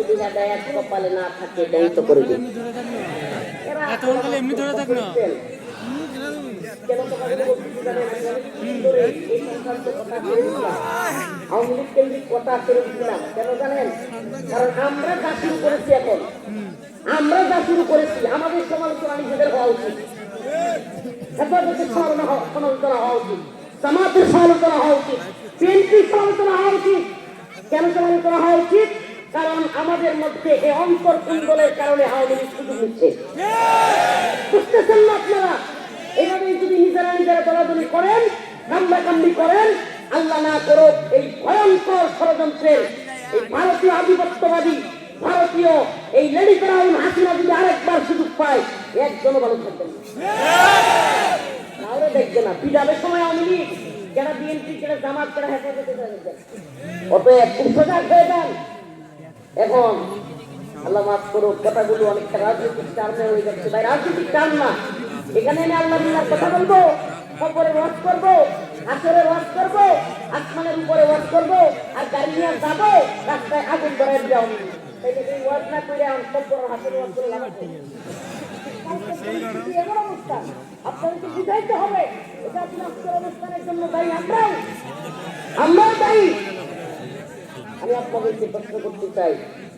যদি হেদায়েত কপালে না থাকে এটাই তো করে দিন। কেন তোমাদের বলতেছি জানেন, এই সংক্রান্ত কথা ছেড়ে দিলাম, আওয়ামী লীগ কেন্দ্রিক কথা ছেড়ে দিলাম। কেন জানেন? কারণ আমরা যা শুরু করেছি, এখন আমরা যা শুরু করেছি, আমাদের সমালোচনা নিজেদের হওয়া উচিত, হেফাজতের সমালোচনা হওয়া উচিত, জামাতের সমালোচনা হওয়া উচিত, বিএনপির সমালোচনা হওয়া উচিত। কেন সমালোচনা হওয়া উচিত? কারণ আমাদের মধ্যে এই অন্তর্কুণ্ডলের কারণে আওয়ামী লীগ সুযোগ নিচ্ছে। বুঝতেছেন না আপনারা? এইভাবে যদি নিজেরা নিজেরা দলাদলি করেন, কামড়াকামড়ি করেন, আল্লাহ না করুক এই ভয়ঙ্কর ষড়যন্ত্রের এই ভারতীয় আধিপত্যবাদী ভারতীয় এই লেডি ফেরাউন হাসিনা যদি আরেকবার সুযোগ পায়, একজনও ভালো থাকবেন না, দেখবে না। বিজাবের সময় আওয়ামী লীগ, যারা বিএনপি, যারা জামাত, যারা হেফাজতে, অতএব খুব সজাগ হয়ে যান। এখন আল্লাহ মাফ করুক, কথাগুলো অনেকটা রাজনৈতিক টার্মে হয়ে যাচ্ছে। ভাই, রাজনৈতিক টার্ম না, এখানে এনে আল্লাহ বিল্লাহর কথা বলবো, খবরে ওয়াজ করবো, আসরে ওয়াজ করবো, আসমানের উপরে ওয়াজ করবো, আর গাড়ি নিয়ে যাবো, রাস্তায় আগুন ধরায় যাও। এই ওয়াজ না করে খবর হাসরে ওয়াজ করে লাভ আছে? এমন অবস্থা আপনাদেরকে বুঝাইতে হবে, এটা আপনার অবস্থানের জন্য দায়ী আমরাও দায়ী। আমি আপনাদেরকে প্রশ্ন করতে চাই,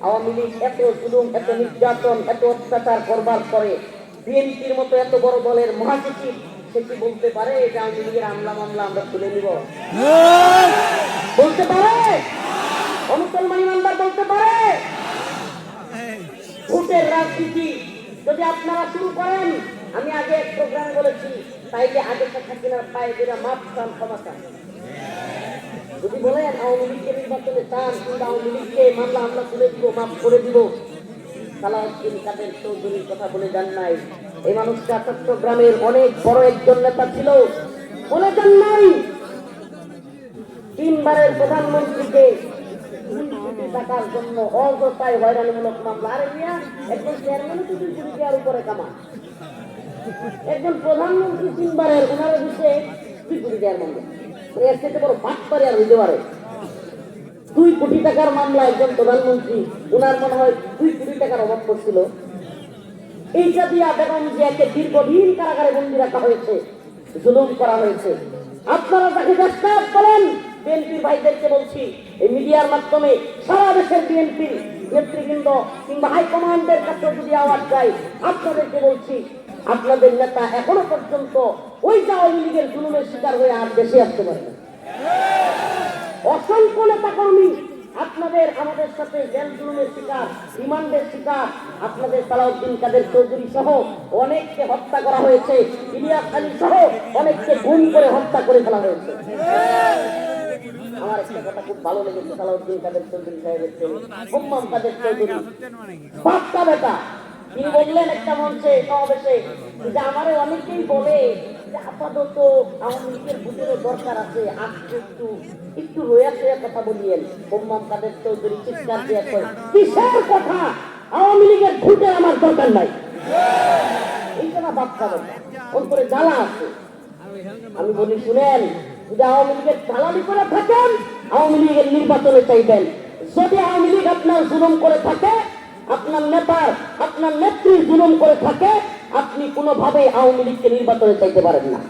আওয়ামী লীগ এত জুলুম, এত নির্যাতন, এত অত্যাচার করবার পরে বিএনপির মতো এত বড় দলের মহাসচিব সে কি বলতে পারে যে আওয়ামী লীগের আমলা মামলা আমরা তুলে নিব? বলতে পারে? মুসলমান ইমানদার বলতে পারে? ভোটের রাজনীতি যদি আপনারা শুরু করেন, আমি আগে এক প্রোগ্রামে বলেছি, তাইলে আগে হাসিনার পায়ে যেটা মাপ চান, ক্ষমা চান। যদি বলেন আওয়ামী লীগকে নির্বাচনে চান, কিংবা আওয়ামী লীগকে মামলা আমরা তুলে দিব, মাফ করে দিব, সালাউদ্দিন কাদের চৌধুরীর কথা বলে যান নাই? এই মানুষটা চট্টগ্রামের অনেক বড় একজন নেতা ছিল, বলে যান নাই? 3 বারের প্রধানমন্ত্রীকে টাকার জন্য অযথায় হয়রানিমূলক মামলা। আরে মিয়া, একজন চেয়ারম্যানও তো 2 কোটি টাকার উপরে কামা, একজন প্রধানমন্ত্রী 3 বারের, ওনারা দিচ্ছে 2 কোটি টাকার মামলা। এর থেকে বড় বাটপারি আর হইতে পারে? 2 কোটি টাকার মামলা একজন প্রধানমন্ত্রী, ওনার মনে হয় 2 কোটি টাকার অভাব করছিল। এইটা দিয়া বেগম জিয়াকে দীর্ঘদিন কারাগারে বন্দী রাখা হয়েছে, জুলুম করা হয়েছে। আপনারা তাকে দেশত্যাগ করেন। বিএনপির ভাইদেরকে বলছি, এই মিডিয়ার মাধ্যমে সারা দেশের বিএনপির নেতৃবৃন্দ কিংবা হাইকমান্ডের কাছে যদি আওয়াজ যায়, আপনাদেরকে বলছি, আপনাদের নেতা এখনো পর্যন্ত ওই আওয়ামী লীগের জুলুমের শিকার হয়ে আর দেশে আসতে পারে না। অসংখ্য নেতা কর্মী আপনাদের আমাদের সাথে জেল জুলুমের শিকার, রিমান্ডের শিকার। আপনাদের সালাউদ্দিন কাদের চৌধুরী সহ অনেককে হত্যা করা হয়েছে, ইলিয়াস আলী সহ অনেককে গুম করে হত্যা করে ফেলা হয়েছে। আমার একটা কথা খুব ভালো লেগেছে, সালাউদ্দিন কাদের চৌধুরী সাহেবের হুম্মাম কাদের চৌধুরী বাচ্চা বেটা, তিনি বললেন একটা মঞ্চে সমাবেশে যে আমারে অনেকেই বলে যে আপাতত আওয়ামী লীগের ভোটেরও দরকার আছে, একটু রয়েছে কথা বলিয়েন। হুম্মাম কাদের চৌধুরী চিৎকার দিয়ে কয়, কিসের কথা? আওয়ামী লীগের ভোটে আমার দরকার নাই। এইটা না বাচ্চা বেটা, অন্তরে জ্বালা আছে। আমি বলি শুনেন, যদি আওয়ামী লীগের দালালি করে থাকেন, আওয়ামী লীগের নির্বাচনে চাইবেন। যদি আওয়ামী লীগ আপনার জুলুম করে থাকে, আপনার নেতার, আপনার নেত্রী জুলুম করে থাকে, আপনি কোনোভাবে আওয়ামী লীগকে নির্বাচনে চাইতে পারেন না।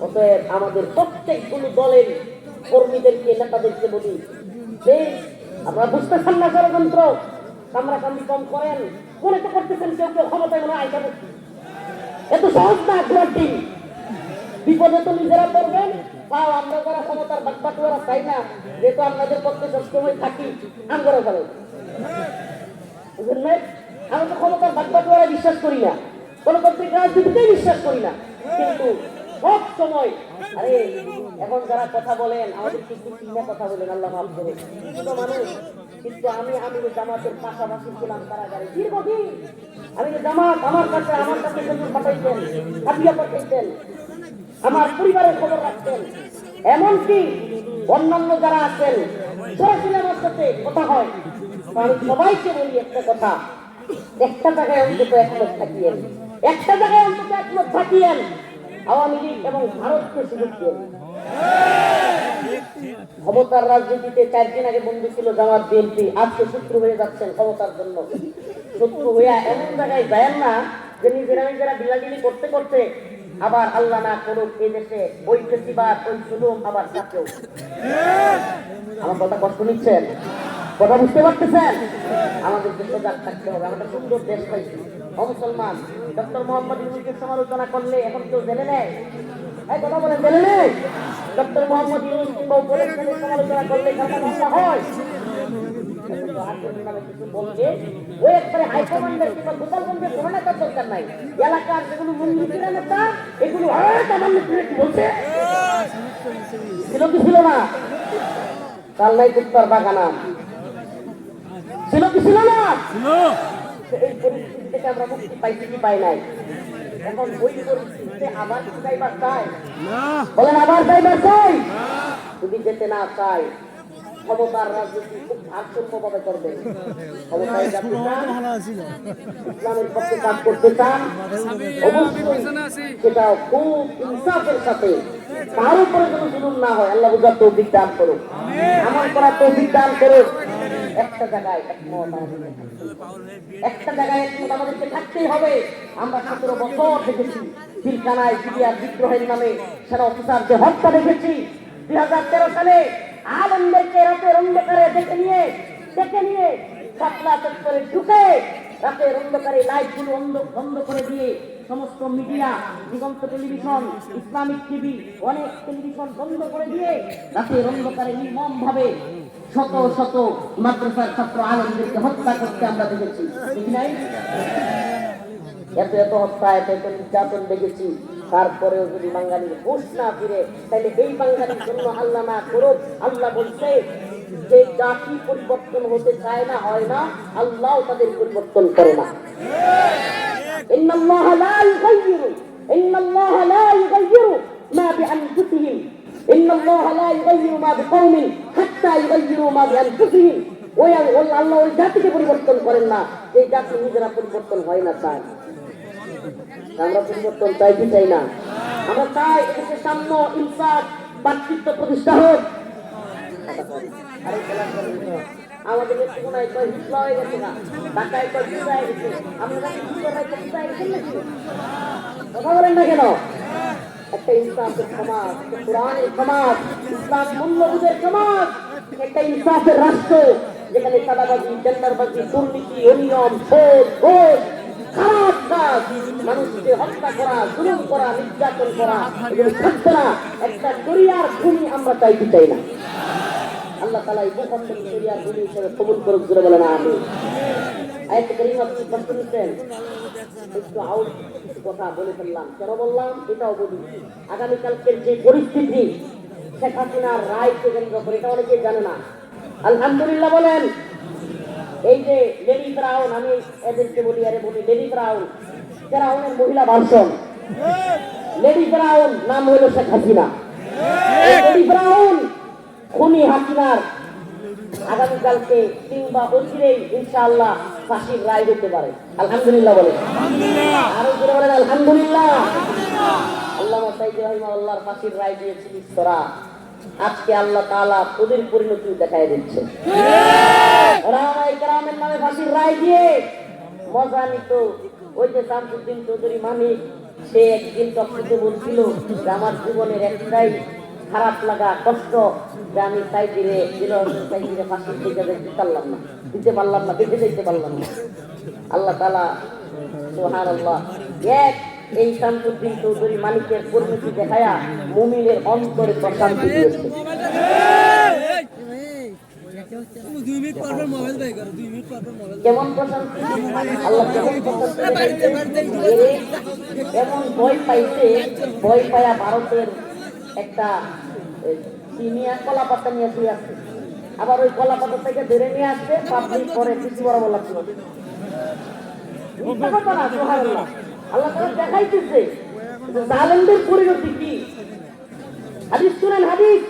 অতএব আমাদের প্রত্যেকগুলো দলের কর্মীদেরকে, নেতাদেরকে বলি, আপনারা বুঝতেছেন না ষড়যন্ত্র, কামড়াকামড়ি কম করেন। মনে তো করতেছেন কেউ কেউ ক্ষমতায় মনে আইসা বলছে, এত সহজ না ঘোরার দিন। বিপদে তো নিজেরা পড়বেন। তাও আমরা যারা ক্ষমতার বাটবাটোয়ারা চাই না, যেহেতু আপনাদের পক্ষে সবসময় থাকি, আমরা যাবো বুঝলেন। আমি তো ক্ষমতার বাটবাটোয়ারা বিশ্বাস করি না, গণতান্ত্রিক রাজনীতিতেই বিশ্বাস করি না। কিন্তু সব সময় আরে এখন যারা কথা বলেন, আমাদের কিছু চিন্তা কথা বলেন, আল্লাহ মাফ করুন, ছোট মানুষ। কিন্তু আমি জামাতের পাশাপাশি ছিলাম কারাগারে দীর্ঘদিন। আমি জামাত আমার কাছে কিন্তু পাঠাইতেন, হাতিয়া পাঠাইতেন, আমার পরিবারের খবর রাখতেন। এমনকি অন্যান্য যারা আছেন সরাসরি আমার সাথে কথা হয়। আমি সবাইকে বলি একটা কথা, একটা জায়গায় অন্তত একমত থাকিয়েন, একটা জায়গায় অন্তত একমত থাকিয়েন। আওয়ামী লীগ এবং ভারতকে সুযোগ দেন। ক্ষমতার রাজনীতিতে 4 দিন আগে বন্ধু ছিল জামাত বিএনপি, আজকে শত্রু হয়ে যাচ্ছেন ক্ষমতার জন্য। শত্রু হইয়া এমন জায়গায় যায় না যে নিজেরা বিলাডিলি করতে করতে আবার আল্লাহ না করুক এই দেশে ওই ফেসিবাদ ওই জুলুম আবার থাকেও। আমার কথা কষ্ট নিচ্ছেন? কথা বুঝতে পারতেছেন? আমাদেরকে সজাগ থাকতে হবে। আমরা সুন্দর দেশ পাইছি। মুসলমান ডক্টর মোহাম্মদ ইউনূসের সমালোচনা করলে এখন কেউ জেনে নেয়? এই কথা বলেন, জেনে নেয়? ডক্টর মোহাম্মদ ইউনূস কিংবা উপদেষ্টাদের সমালোচনা করলে কারণ ভাষা হয় কিছু বলছে ওই একবারে হাইকমান্ডের কিংবা গোপালগঞ্জের কোনো নেতার দরকার নাই। এলাকার যেগুলো মন্ত্রীরা নেতা এগুলো আমার নেত্রী কি বলছে ছিল কি ছিল না? কাল্লাই কুত্তার বাগানা ছিল কি ছিল না? এই পরিস্থিতি থেকে আমরা মুক্তি পাইছি কি পাই নাই? এখন ওই পরিস্থিতিতে আবার যাইবার চাই? বলেন আবার যাইবার চাই? যদি যেতে না চাই ক্ষমতার রাজনীতি খুব ভারসাম্যভাবে করবেন। ক্ষমতায় যাতে চান, ইসলামের পক্ষে কাজ করতে চান, অবশ্যই সেটাও খুব ইনসাফের সাথে, তার উপরে কোনো জুলুম না হয়। আল্লাহ বুঝার তৌফিক দান করুক, আমল করার তৌফিক দান করুক। একটা জায়গায় একমত আমাদেরকে থাকতেই হবে। আমরা 17 বছর দেখেছি পিলখানায় সিরিয়ার বিদ্রোহের নামে সেনা অফিসারকে হত্যা দেখেছি। 2013 সালে আলমদেরকে রাতের অন্ধকারে ডেকে নিয়ে শাপলা চত্বরে ঢুকে রাতের অন্ধকারে লাইটগুলো বন্ধ করে দিয়ে সমস্ত মিডিয়া, দিগন্ত টেলিভিশন, ইসলামিক টিভি, অনেক টেলিভিশন বন্ধ করে দিয়ে রাতের অন্ধকারে নির্মম ভাবে শত শত মাদ্রাসার ছাত্র আলমদেরকে হত্যা করতে আমরা দেখেছি। দেখি নাই? এত হত্যা, এত নির্যাতন দেখেছি। তারপরেও যদি বাঙালির হুঁশ না ফিরে, তাহলে এই বাঙালির জন্য আল্লাহ না করুক। আল্লাহ বলছে যে জাতি পরিবর্তন হতে চায় না, হয় না, আল্লাহ তাদের পরিবর্তন করে না। ইন্নাল্লাহা লা ইউগাইয়িরু লা ইউগাইয়িরু মা বিআনফুসিহিম ইন্নাল্লাহা লা ইউগাইয়িরু মা বিকাওমিন হাত্তা ইউগাইয়িরু মা বিআনফুসিহিম। ওই আল্লাহ ওই জাতিকে পরিবর্তন করেন না, এই জাতি নিজেরা পরিবর্তন হয় না। চায় আমরা পরিবর্তন চাই কি চাই না? আমরা চাই এদেশের সাম্য, ইনসাফ, ভাতৃত্ব প্রতিষ্ঠা হোক। আমাদের কোনায় কয় হিসলা হয়ে গেছে না, ঢাকায় কয় হিসলা হয়ে গেছে। আপনারা কথা বলেন না কেন? একটা ইনসাফের সমাজ, একটা কোরআনের সমাজ, ইসলাম মূল্যবোধের সমাজ, একটা ইনসাফের রাষ্ট্র যেখানে চাঁদাবাজি, টেন্ডারবাজি, দুর্নীতি, অনিয়ম, ঘোষ, খারাপ কাজ, মানুষকে হত্যা করা, জুলুম করা, নির্যাতন করা, এগুলো থাকবে না। একটা শরিয়ার ভূমি আমরা চাইতে চাই না। আল্লাহ তাআলা এই মুফাসসির শরিয়ার ভূমি হিসেবে কবুল করুক। জোরে বলেন আমিন। আয়াতে কারিমা কি কষ্ট নিচ্ছেন? একটু আউট কথা বলে ফেললাম। কেন বললাম এটাও বলি। আগামীকালকের যে পরিস্থিতি শেখ হাসিনার রায়কে কেন্দ্র করে, এটা অনেকেই জানে না। আলহামদুলিল্লাহ বলেন। এই যে লেডি ব্রাউন, আমি এদেরকে বলি লেডি ব্রাউন, ফেরাউনের মহিলা ভার্সন। লেডি ব্রাউন নাম হলো শেখ হাসিনা। লেডি ব্রাউন খুনি হাসিনার আগামীকালকে কিংবা অচিরেই ইনশাআল্লাহ ফাঁসির রায় হতে পারে। আলহামদুলিল্লাহ বলেন, আরো জোরে বলেন আলহামদুলিল্লাহ। আল্লামা সাইয়্যিদ রাহিমাহুল্লাহর ফাঁসির রায় দিয়েছিল ইস্তরা। আজকে আল্লাহ তাআলা ওদের পরিণতি দেখায় দিচ্ছে। ওলামায়ে কেরামের নামে ফাঁসির রায় দিয়ে মজা নিত। ওই যে শামসুদ্দিন চৌধুরী মানিক, সে একদিন টকশোতে বলছিল যে আমার জীবনের একটাই খারাপ লাগা, কষ্ট, যে আমি সাইদিরে ফাঁসির দিতে পারলাম না, বেঁচে যেতে পারলাম না। আল্লাহ তাআলা সুবহানাল্লাহ এই শামসুদ্দিন চৌধুরী মানিকের পরিণতি দেখায়া মুমিনের অন্তরে প্রশান্তি দিয়েছে। কেমন প্রশান্তি? আল্লাহ এমন ভয় পাইছে, ভয় পায়া ভারতের একটা চিনিয়া কলা পাতা নিয়ে শুয়ে আসছে। আবার ওই কলা পাতা থেকে ধরে নিয়ে আসছে, পাবলিক করে কিছু বরাবর লাগছিল। আল্লাহ তাআলা দেখাইতেছে জালেমদের পরিণতি কি। হাদিস শুনেন, হাদিস।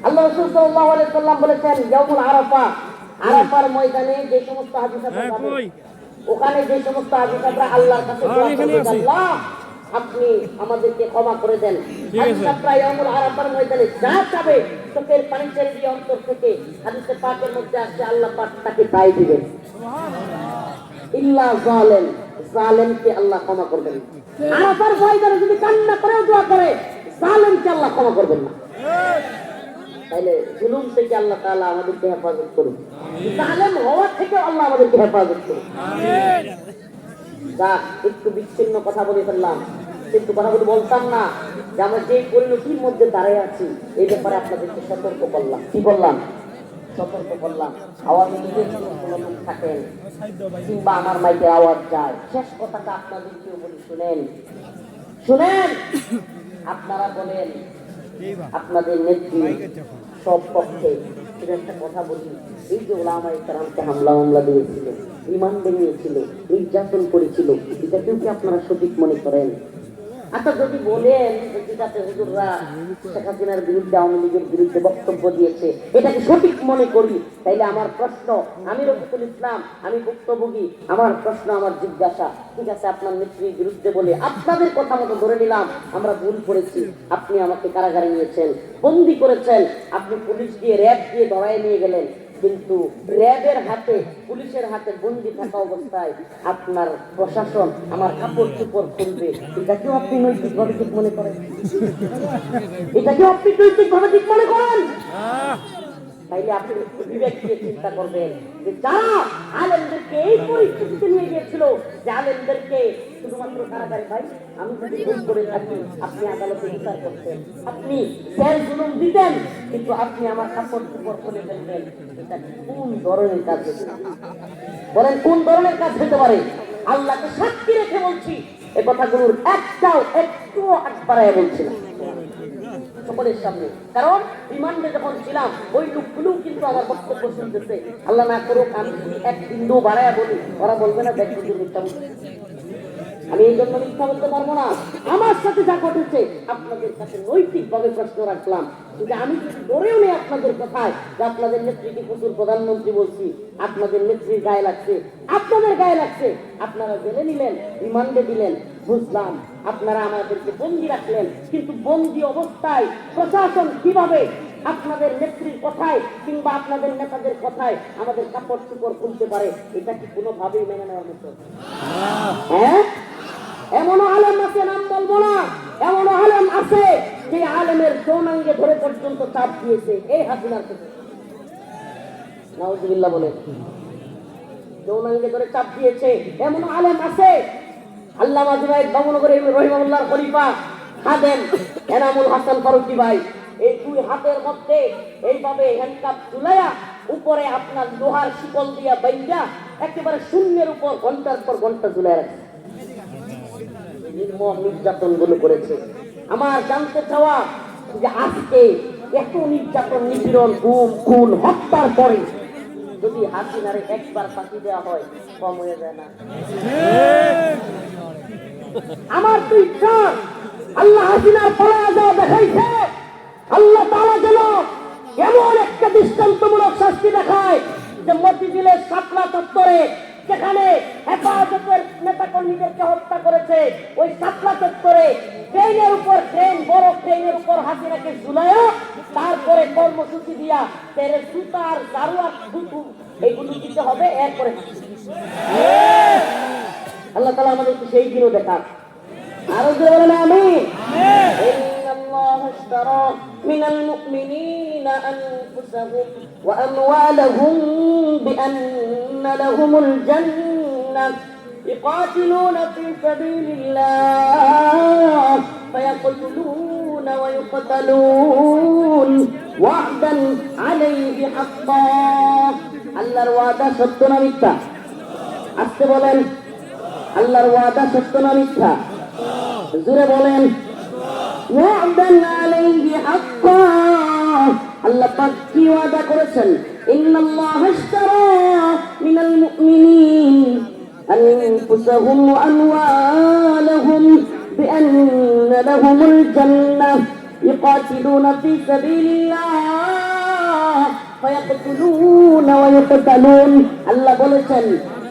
আল্লাহ রাসূল সাল্লাল্লাহু আলাইহি ওয়াসাল্লাম বলেছেন, ইয়াউমুল আরাফা, আরাফার ময়দানে যে সমস্ত হাজিরা পাবে, ওখানে যে সমস্ত হাজিরা আল্লাহর কাছে দোয়া করবে, আল্লাহ আপনি আমাদেরকে ক্ষমা করে দেন। আজকে প্রায় ইয়াউমুল আরাফার ময়দানে যা চাবে চোখের পানি ছেড়ে দিয়ে অন্তর থেকে হাদিসে পাকের মধ্যে আসছে আল্লাহ পাক তাকে তাই দিবেন। ইল্লা জালেম, জালেমকে আল্লাহ ক্ষমা করবেন। আরাফার ময়দানে যদি কান্না করেও দোয়া করে জালেমকে আল্লাহ ক্ষমা করবেন না। তাইলে জুলুম থেকে আল্লাহ তাআলা আমাদেরকে হেফাজত করুন, জালেম হওয়া থেকে আল্লাহ আমাদেরকে হেফাজত করুন। যা একটু বিচ্ছিন্ন কথা বলে ফেললাম, কিন্তু কথাগুলো বলতাম না যে আমরা যে পরিণতির মধ্যে দাঁড়িয়ে আছি এই ব্যাপারে আপনাদেরকে সতর্ক করলাম। কি বললাম? সতর্ক করলাম। আওয়ামী লীগের কোনো থাকেন কিংবা আমার মাইকের আওয়াজ যায়, শেষ কথাটা আপনাদেরকেও বলি, শুনেন শুনেন। আপনারা বলেন আপনাদের নেত্রী সব পক্ষে, একটা কথা বলি, এই যে ওলামায়ে কেরামকে হামলা দিয়েছিল, রিমান্ডে নিয়েছিল, নির্যাতন করেছিল, এটাকেও কি আপনারা সঠিক মনে করেন? আচ্ছা যদি বলেন যেটাতে হুজুররা শেখ হাসিনার বিরুদ্ধে আওয়ামী লীগের বিরুদ্ধে বক্তব্য দিয়েছে এটাকে সঠিক মনে করি, তাইলে আমার প্রশ্ন, আমি রফিকুল ইসলাম, আমি ভুক্তভোগী, আমার প্রশ্ন, আমার জিজ্ঞাসা, ঠিক আছে আপনার নেত্রীর বিরুদ্ধে বলে আপনাদের কথা মতো ধরে নিলাম আমরা ভুল করেছি, আপনি আমাকে কারাগারে নিয়েছেন, বন্দি করেছেন, আপনি পুলিশ দিয়ে র্যাব দিয়ে ধরায় নিয়ে গেলেন, কিন্তু র্যাবের হাতে পুলিশের হাতে বন্দি থাকা অবস্থায় আপনার প্রশাসন আমার কাপড় চোপড় খুলবে, এটাকেও আপনি নৈতিকভাবে ঠিক মনে করেন? এটাকেও আপনি নৈতিকভাবে ঠিক মনে করেন? তাইলে আপনি বিবেক দিয়ে চিন্তা করবেন যে যারা আলেমদেরকে এই পরিস্থিতিতে নিয়ে গিয়েছিল, যে আলেমদেরকে শুধুমাত্র কারাগারে, ভাই আমি যদি ভুল করে থাকি আপনি আদালতে বিচার করতেন, আপনি জেল জুলুম দিতেন, কিন্তু আপনি আমার কাপড় চোপড় খুলে ফেলবেন, এটা কোন ধরনের কাজ হতে পারে? বলেন কোন ধরনের কাজ হতে পারে? আল্লাহকে সাক্ষী রেখে বলছি, এ কথাগুলোর একটু আগ বাড়ায় বলছি না সকলের সামনে, কারণ রিমান্ডে যখন ছিলাম ওই লোকগুলো কিন্তু আমার বক্তব্য শুনতেছে। আল্লাহ না করুক আমি যদি এক বিন্দু বাড়ায় বলি, ওরা বলবে না দেখ মিথ্যা বলছে। আমি এই জন্য মিথ্যা বলতে পারবো না। আমার সাথে যা ঘটেছে আপনাদের কাছে নৈতিক ভাবে প্রশ্ন রাখলাম, যে আমি যদি ধরেও নেই আপনাদের কথায় যে আপনাদের নেত্রীকে প্রচুর প্রধানমন্ত্রী বলছি, আপনাদের নেত্রীর গায়ে লাগছে, আপনাদের গায়ে লাগছে, আপনারা জেলে নিলেন, রিমান্ডে দিলেন, বুঝলাম আপনারা আমাদেরকে বন্দি রাখলেন, কিন্তু বন্দি অবস্থায় প্রশাসন কিভাবে আপনাদের নেত্রীর কথায় কিংবা আপনাদের নেতাদের কথায় আমাদের কাপড় চোপড় খুলতে পারে, এটা কি কোনোভাবেই মেনে নেওয়ার মতো? হ্যাঁ, এমনও আলেম আছে, নাম বলবো না, এমনও আলেম আছে যে আলেমের যৌনাঙ্গে ধরে পর্যন্ত চাপ দিয়েছে এই হাসিনার থেকে। নাউজুবিল্লাহ বলে যৌনাঙ্গে ধরে চাপ দিয়েছে এমনও আলেম আছে। আল্লামা জুনায়েদ বাবুনগরী রহিমাহুল্লাহর খলিফা খাদেম এনামুল হাসান ফারুকী ভাই এই দুই হাতের মধ্যে এইভাবে হ্যান্ডকাপ ঝুলাইয়া উপরে আপনার লোহার শিকল দিয়া বাইন্দা একেবারে শূন্যের উপর ঘন্টার পর ঘন্টা ঝুলাই রাখে, নির্মম নির্যাতন গুলো করেছে। আমার জানতে চাওয়া যে আজকে এত নির্যাতন, নিপীড়ন, গুম, খুন, হত্যার পরে যদি হাসিনারে একবার ফাঁসি দেওয়া হয় কম হয়ে যায় না? আমার তো ইচ্ছা আল্লাহ হাসিনার পলায়া যাওয়া দেখাইছে, আল্লাহ তাআলা যেন এমন একটা দৃষ্টান্তমূলক শাস্তি দেখায় যে মতিঝিলের শাপলা চত্বরে যেখানে হেফাজতের নেতাকর্মীদেরকে হত্যা করেছে, ওই শাপলা চত্বরে ট্রেনের উপর বড় ট্রেনের উপর হাসিনাকে ঝুলাইয়া তারপরে কর্মসূচি দিয়া তেরে সুতার দারুয়ার থুতু এইগুলো দিতে হবে, এরপরে আল্লাহ তাআলা আমাদেরকে সেই দিনও দেখান। আরো জোরে বলেন আমিন। ইন্নাল্লাহ ইশতারা মিনাল মুমিনিনা আনফুসাহুম ওয়া আমওয়ালাহুম বিআন্না লাহুমুল জান্নাহ يقاتلون في سبيل الله فيقتلون ويقتلون وعدا عليه حقا। আল্লাহর ওয়াদা সত্য না মিথ্যা? আস্তে বলেন, আল্লাহর ওয়াদা সত্য না মিথ্যা? জোরে বলেন, ওয়াদান আলাইহি হাক্কা। আল্লাহ পাক কি ওয়াদা করেছেন? ইন্নাল্লাহ ইশতারা মিনাল মুমিনিন আনফুসাহুম ওয়া আমওয়ালাহুম বিআন্না লাহুমুল জান্নাহ ইকাতিলুনা ফি সাবিলিল্লাহ ফায়াকতুলুনা ওয়া ইউকতালুন। আল্লাহ বলেছেন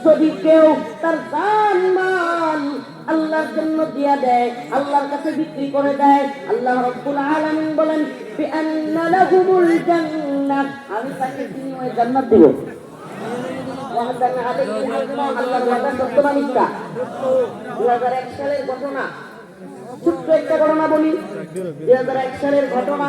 যদি কেউ তার জান মাল আল্লাহর জন্য দিয়া দেয়, আল্লাহর কাছে বিক্রি করে দেয়। আল্লাহ রাব্বুল আলামিন বলেন বিআন্না লাহুমুল জান্নাত, আমি তাকে বিনিময়ে জান্নাত দেব। ওয়াদান আলাইহি হাক্কা, আল্লাহর ওয়াদা সত্য না মিথ্যা? 2001 সালের ঘটনা, ছোট্ট একটা ঘটনা বলি। 2001 সালের ঘটনা,